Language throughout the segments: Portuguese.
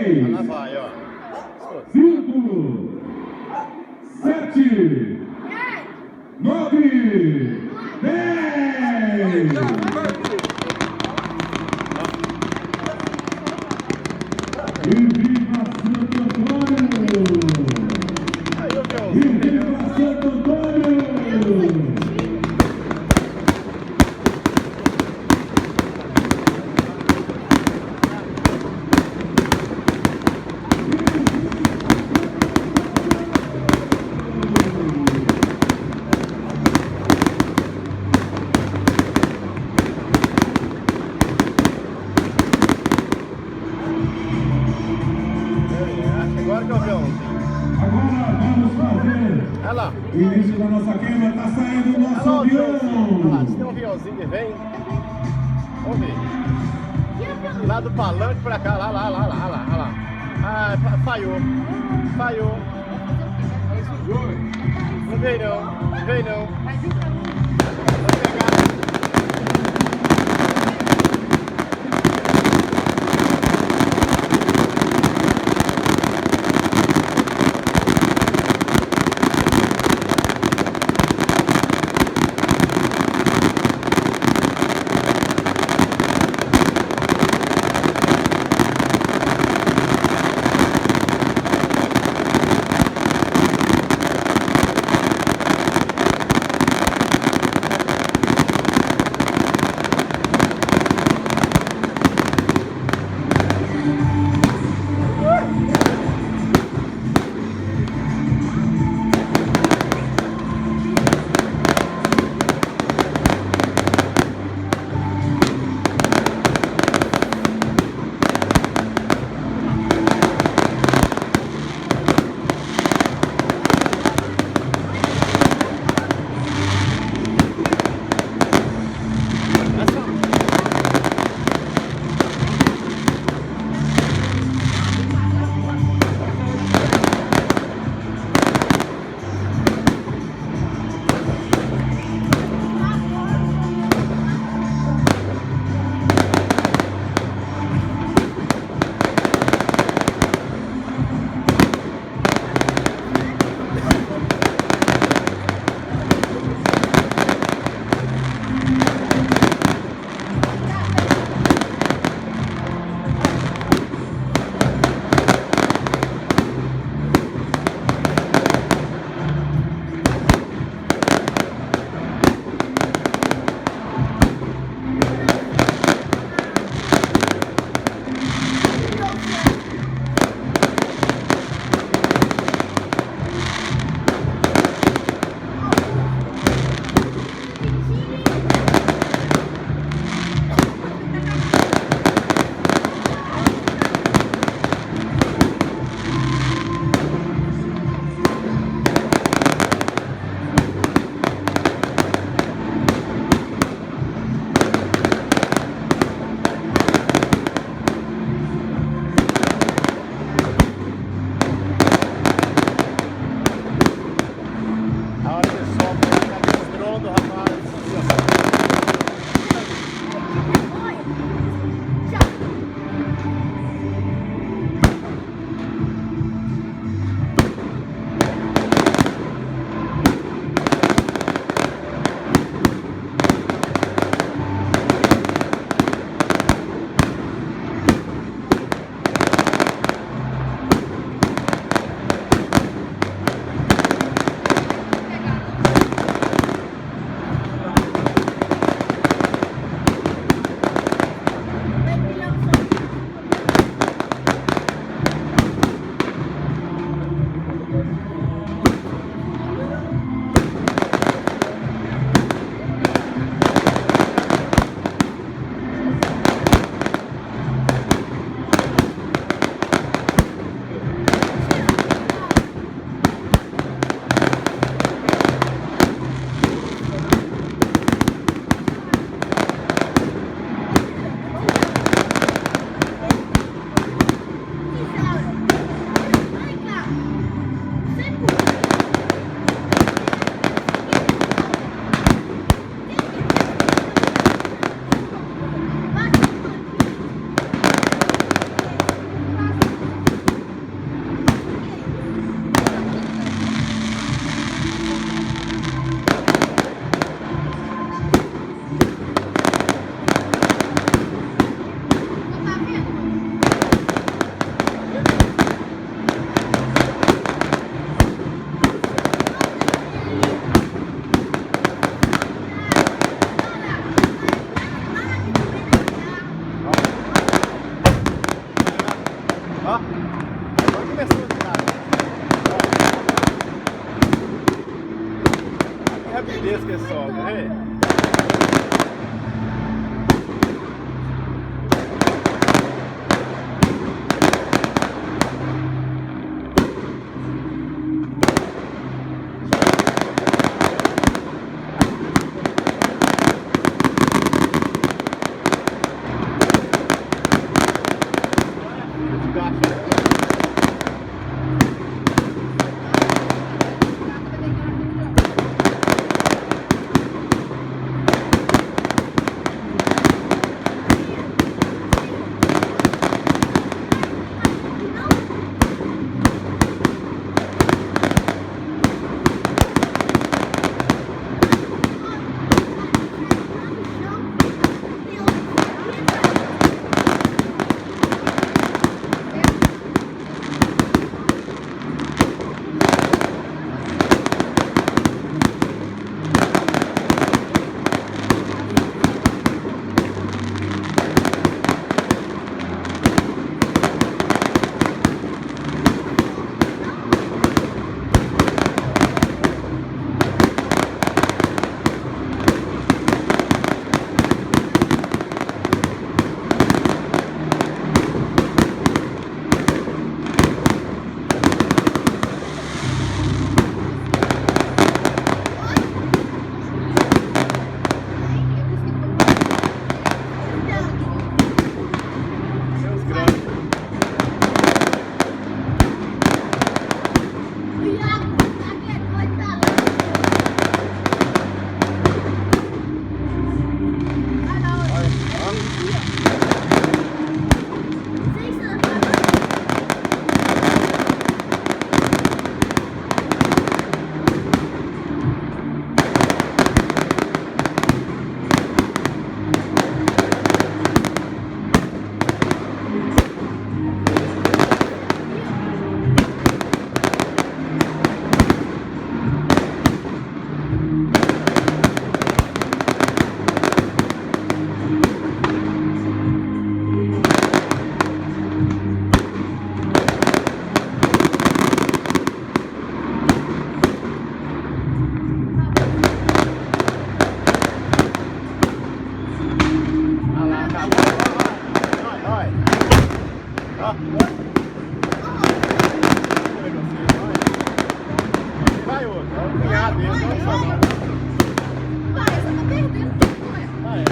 Lá vai, ó. 5, 7, 9, 10. E viva Santo Antônio! Aí o E viva Santo Antônio! Agora que eu vi um. Agora vamos fazer Olha lá. o início da nossa queima. Está saindo o nosso Olha lá o aviãozinho. Olha lá, avião. se tem um aviãozinho que vem. Vamos ver. Lá do palanque pra cá, lá, olha lá. Ah, falhou. Falhou. Não veio não, veio não. Vai pegar. Ó, agora começou a tirar. Que rapidez que é sobe, hein? Vai outro, é o cunhado dele, não é só não. Vai, você tá perdendo tempo, ué. Ah, é.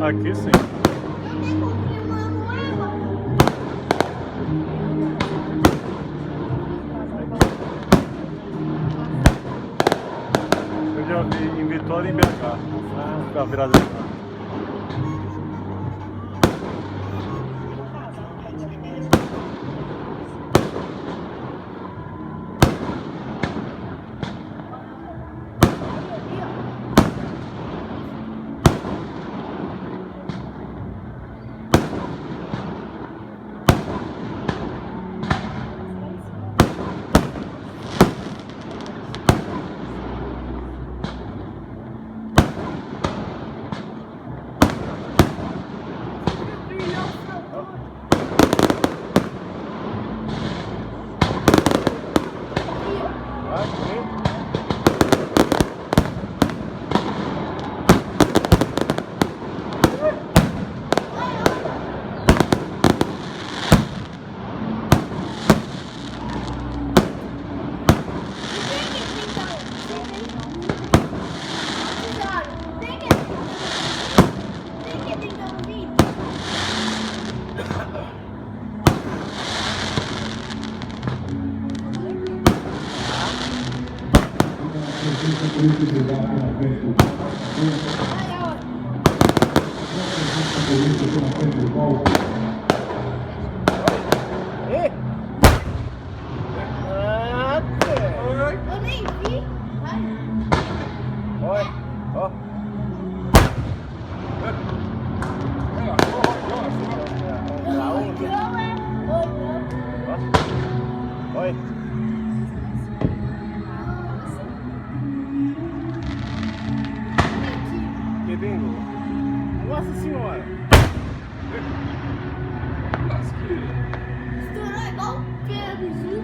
Aqui sim. Eu já vi em Vitória e em BH. Ficar virado. frente do gol. Ih! Ah, Eu nem vi. Vai. Oi, ó. Oi. Que bingo. Nossa senhora. Estourou igual o Pedro, viu?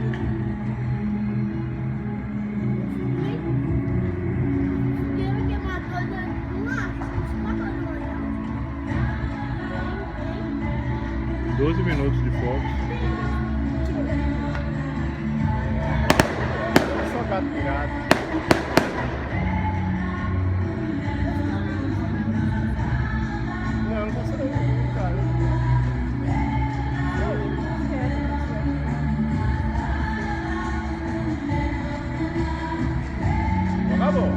Queima queimador de uma, 12 minutos de fogos. Só gato pirado. Não, não consigo não, cara. Acabou.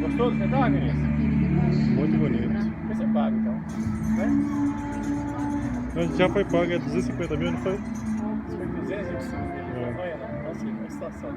Gostou do sentar, Vinícius? Muito bonito. Depois você paga, então. Né? Mas já foi pago, é 250 mil, não foi? Foi 225 mil. Olha lá, nossa, que situação.